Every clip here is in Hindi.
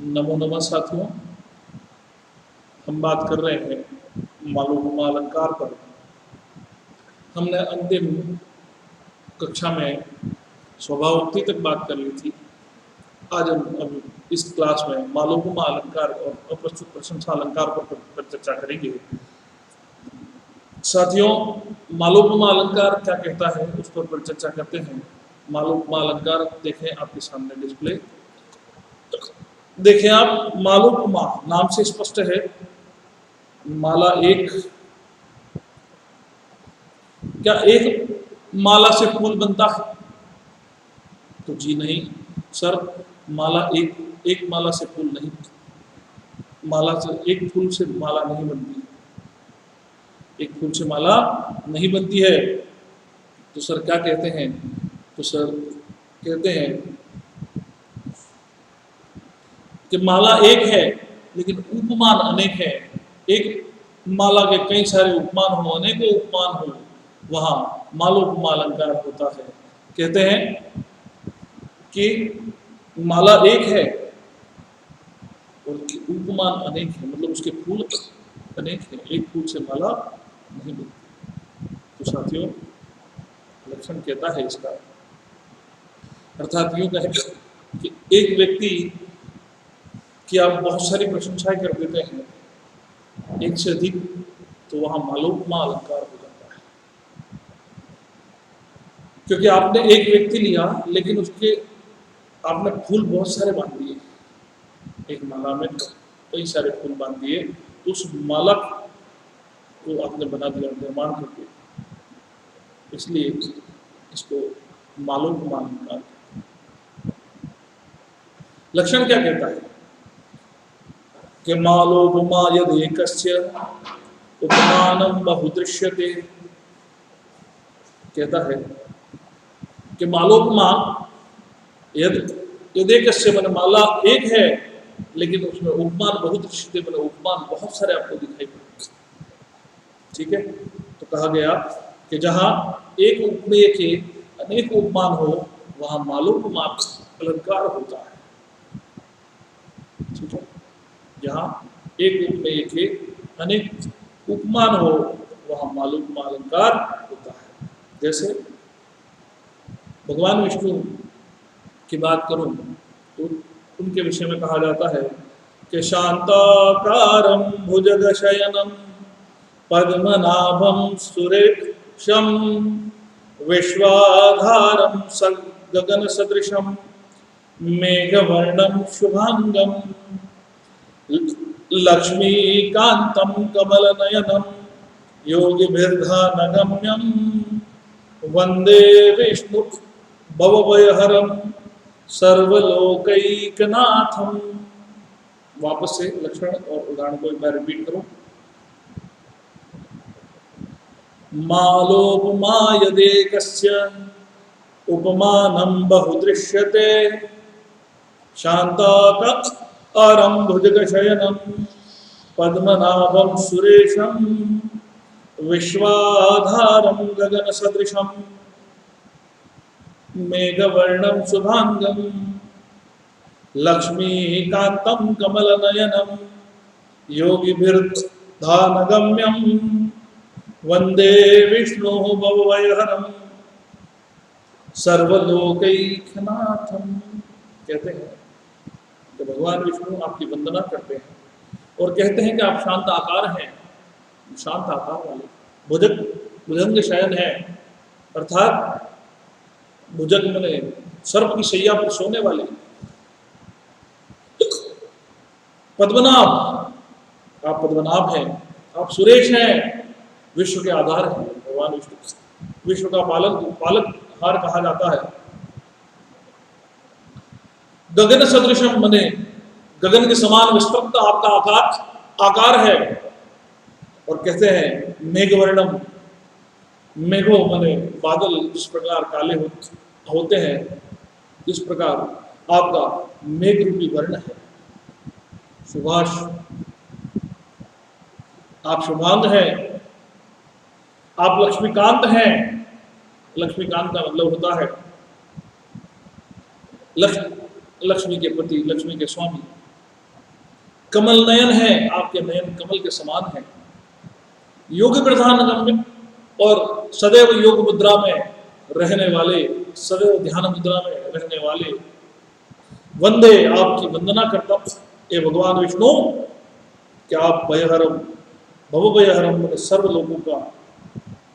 नमो नमः साथियों, हम बात कर रहे हैं मालोपमा अलंकार पर। हमने अंतिम कक्षा में स्वभावोक्ति तक बात कर ली थी। आज हम अब इस क्लास में मालोपमा अलंकार और अप्रस्तुत प्रशंसा अलंकार पर चर्चा करेंगे। साथियों, मालोपमा अलंकार क्या कहता है उस पर चर्चा करते हैं। मालोपमा अलंकार देखें आपके सामने डिस्प्ले। देखें आप, मालोपमा नाम से स्पष्ट है, माला एक। क्या एक माला से फूल बनता है? तो जी नहीं सर, माला एक माला से फूल नहीं, माला से एक फूल से माला नहीं बनती, एक फूल से माला नहीं बनती है। तो सर क्या कहते हैं? तो सर कहते हैं कि माला एक है लेकिन उपमान अनेक है। एक माला के कई सारे उपमान हो, अनेकों उपमान हो, वहां मालोपमा अलंकार होता है। कहते हैं कि माला एक है और उपमान अनेक है, मतलब उसके फूल अनेक है, एक फूल से माला नहीं बनती। तो साथियों, लक्षण कहता है इसका, अर्थात यूं कहें कि एक व्यक्ति की आप बहुत सारी प्रशंसाएं कर देते हैं, एक से अधिक, तो वहां मालोपमा अलंकार हो जाता है। क्योंकि आपने एक व्यक्ति लिया लेकिन उसके आपने फूल बहुत सारे बांध दिए, एक माला में कई सारे फूल बांध दिए, तो उस माला को आपने बना दिया निर्माण करके, इसलिए इसको मालोपमा अलंकार। लक्षण क्या कहता है कि मालोपमा यदेकस्य उपमानं बहुदृश्यते। कहता है कि मालोपमा यदेकस्य मन माला एक है लेकिन उसमें उपमान बहुदृश्यते, मतलब उपमान बहुत सारे आपको दिखाई पड़ते। ठीक है, तो कहा गया कि जहां एक उपमेय के अनेक उपमान हो वहां मालोपमा अलंकार होता है। ठीक है, जहां एक उपमेय के अनेक उपमान हो वहां मालोपमा अलंकार होता है। जैसे भगवान विष्णु की बात करूं तो उनके विषय में कहा जाता है कि शांताकारं भुजगशयनं पद्मनाभं सुरेशं विश्वाधारं गगनसदृशं मेघवर्णं शुभांगं लक्ष्मीकान्तं कमलनयनं योगिभिर्ध्यानगम्यं वंदे विष्णु भवभयहरं सर्वलोकैकनाथं। वापस से लक्षण और उदाहरण को एक बार रिपीट करूं। मालोपमा यदेकस्य उपमानं बहुदृश्यते, शांताकारं भुजगशयनं पद्मनाभं सुरेशं विश्वाधारं गगनसदृशं मेघवर्णं शुभांगं लक्ष्मीकान्तं कमलनयनं योगिभिर्ध्यानगम्यं वंदे विष्णु भवभयहरं सर्वलोकैकनाथं। कहते हैं कि भगवान विष्णु आपकी वंदना करते हैं और कहते हैं कि आप शांत आकार हैं, शांत आकार वाले, भुजंग शयन है, अर्थात भुजंग मने सर्प की शैया पर सोने वाले। पद्मनाभ, आप पद्मनाभ हैं, आप सुरेश हैं, विश्व के आधार हैं। भगवान विष्णु विश्व का पालकहार कहा जाता है। गगन सदृशम मने गगन के समान विस्तृत आपका आकार है। और कहते हैं मेघवर्णम, मेघो मने बादल जिस प्रकार काले होते हैं, इस प्रकार आपका मेघ रूपी वर्ण है। सुभाष, आप शुभांग हैं, आप लक्ष्मीकांत हैं। लक्ष्मीकांत का मतलब होता है लक्ष्मी के पति, लक्ष्मी के स्वामी। कमल नयन है, आपके नयन कमल के समान है। योग प्रधान गम्य और सदैव योग मुद्रा में रहने वाले, सदैव ध्यान मुद्रा में रहने वाले, वंदे आपकी वंदना करता ये भगवान विष्णु कि आप भयहरम भवभयहरम सर्व लोगों का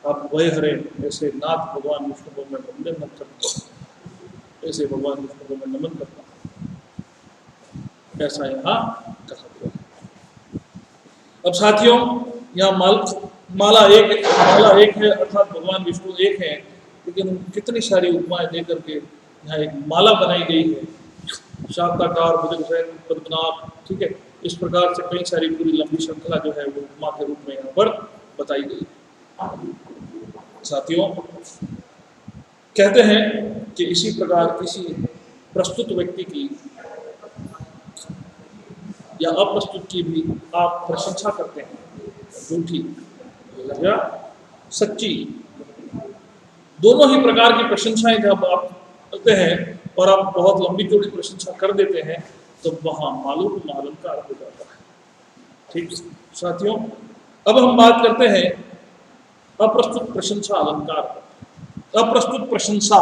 आप भय हरे, ऐसे नाथ भगवान विष्णु को मैं वंदन करता हूँ, ऐसे भगवान विष्णु को मैं नमन करता हूँ, ऐसा यहाँ कहा गया है। अब साथियों, यहाँ माला एक है अर्थात भगवान विष्णु एक है, लेकिन कितनी सारी उपमाएं देकर के यहाँ एक माला बनाई गई है, शांताकार, भुजंग, पद्मनाभ, ठीक है। इस प्रकार से कई सारी पूरी लंबी श्रृंखला जो है वो उपमा के रूप में यहाँ पर बताई गई। साथियों, कहते हैं कि इसी प्रकार किसी प्रस्तुत व्यक्ति की या अप्रस्तुत की भी आप प्रशंसा करते हैं, झूठी या सच्ची, दोनों ही प्रकार की प्रशंसाएं जब आप करते हैं और आप बहुत लंबी चौड़ी प्रशंसा कर देते हैं तो वहां मालूम अलंकार हो जाता है। ठीक साथियों, अब हम बात करते हैं अप्रस्तुत प्रशंसा अलंकार। अप्रस्तुत प्रशंसा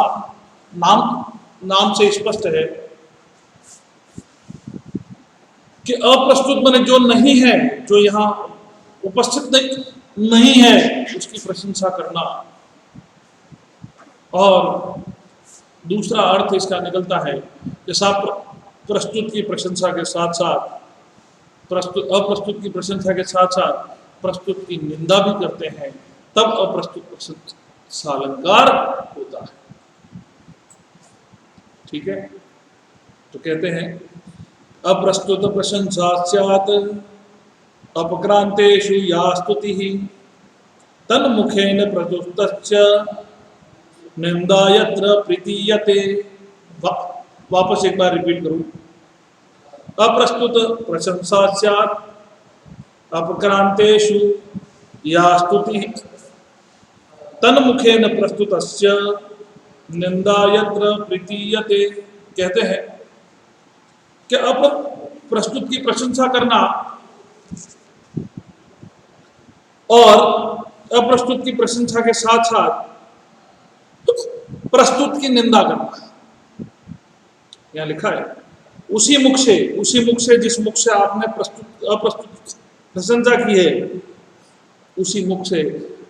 नाम से स्पष्ट है कि अप्रस्तुत माने जो नहीं है, जो यहाँ उपस्थित नहीं है, उसकी प्रशंसा करना। और दूसरा अर्थ इसका निकलता है कि प्रस्तुत की प्रशंसा के साथ साथ अप्रस्तुत की प्रशंसा के साथ साथ प्रस्तुत की निंदा भी करते हैं, तब अप्रस्तुत प्रशंसा अलंकार होता है। ठीक है, तो कहते हैं अप्रस्तुत प्रशंसा स्यात् अपक्रांतेषु या स्तुतिः तन्मुखेन प्रस्तुतस्य निंदा यत्र प्रीतीयते। वापस एक बार रिपीट करूं, अप्रस्तुत प्रशंसा स्यात् अपक्रांतेषु या स्तुतिः तन्मुखेन प्रस्तुतस्य निंदा यत्र प्रीतीयते। कहते हैं कि प्रस्तुत की प्रशंसा करना और अप्रस्तुत की प्रशंसा के साथ साथ प्रस्तुत की निंदा करना। यहां लिखा है उसी मुख से जिस मुख से आपने अप्रस्तुत प्रशंसा की है, उसी मुख से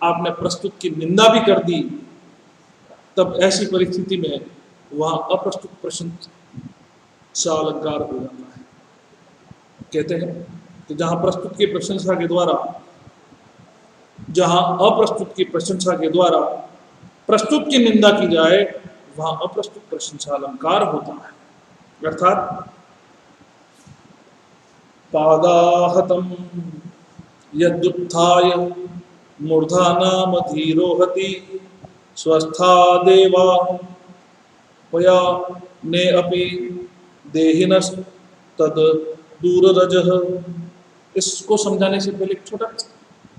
आपने प्रस्तुत की निंदा भी कर दी, तब ऐसी परिस्थिति में वहां अप्रस्तुत प्रशंसा अलंकार हो जाता है। कहते हैं कि जहां प्रस्तुत की प्रशंसा के द्वारा, जहां अप्रस्तुत की प्रशंसा के द्वारा प्रस्तुत की निंदा की जाए, वहां अप्रस्तुत प्रशंसा अलंकार होता है। अर्थात पादाहतम यद्युत्थाय मूर्धानाम धीरोहति स्वस्था देवा पया ने अपि देहिनस तद दूररजः। इसको समझाने से पहले एक छोटा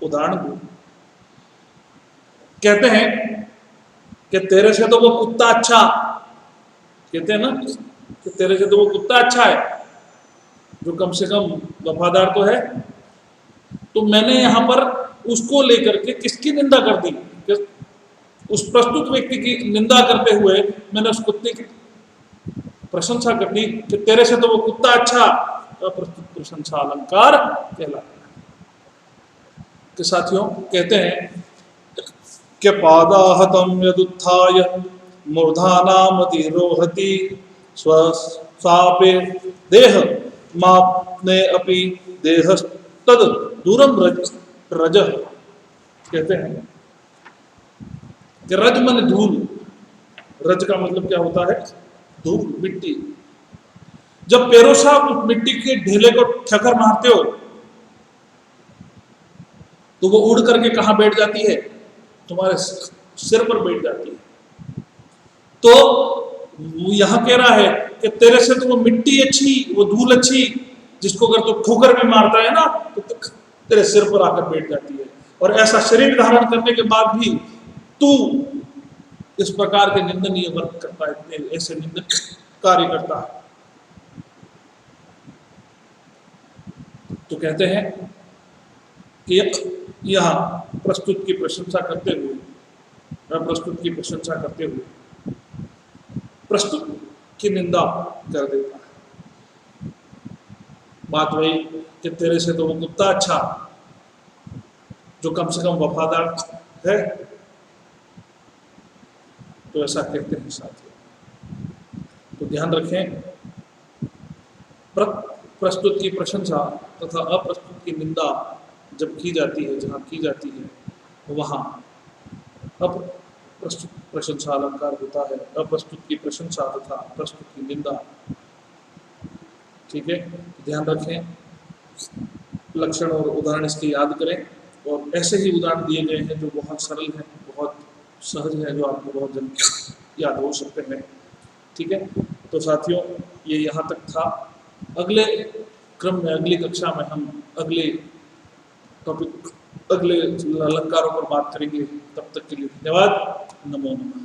उदाहरण दूं। कहते हैं कि तेरे से तो वो कुत्ता अच्छा, कहते हैं ना कि तेरे से तो वो कुत्ता अच्छा है, जो कम से कम वफादार तो है। तो मैंने यहां पर उसको लेकर के किसकी निंदा कर दी? उस प्रस्तुत व्यक्ति की निंदा करते हुए मैंने उस कुत्ते की प्रशंसा कर दी कि तेरे से तो वो कुत्ता अच्छा। अप्रस्तुत प्रशंसा अलंकार कहलाता है। कि साथियों, कहते हैं कि पादाहतम यदुत्थाय मूर्धानाम धीरोहति स्वसापे देह मापने अपि देहस्तद दूरम रजः। कहते हैं कि रज मन धूल, रज का मतलब क्या होता है? धूल, मिट्टी। जब पैरों से आप उस मिट्टी के ढेले को ठकर मारते हो तो वो उड़ करके कहां बैठ जाती है? तुम्हारे सिर पर बैठ जाती है। तो वो यहां कह रहा है कि तेरे से तो वो मिट्टी अच्छी, वो धूल अच्छी, जिसको अगर तू ठोकर में मारता है ना तो तेरे सिर पर आकर बैठ जाती है। और ऐसा शरीर धारण करने के बाद भी तू इस प्रकार के निंदनीय वर्क करता है, ऐसे निंदन कार्य करता है। तो कहते हैं कि यहाँ प्रस्तुत की प्रशंसा करते हुए, प्रस्तुत की प्रशंसा करते हुए प्रस्तुत की निंदा कर देता है। बात वही कि तेरे से तो वो कुत्ता अच्छा जो कम से कम वफादार है, तो ऐसा कहते हैं साथियों। तो ध्यान रखें, प्रस्तुत की प्रशंसा तथा अप्रस्तुत की निंदा जब की जाती है, जहाँ की जाती है वहाँ अप्रस्तुत प्रशंसा अलंकार होता है, अप्रस्तुत की प्रशंसा तथा प्रस्तुत की निंदा। ठीक है, ध्यान रखें, लक्षण और उदाहरण इसके याद करें, और ऐसे ही उदाहरण दिए गए हैं जो बहुत सरल हैं, बहुत सहज हैं, जो आपको बहुत जल्दी याद हो सकते हैं। ठीक है, तो साथियों ये यहाँ तक था। अगले क्रम में, अगली कक्षा में हम अगले टॉपिक, अगले अलंकारों पर बात करेंगे। तब तक के लिए धन्यवाद। नमो नमः।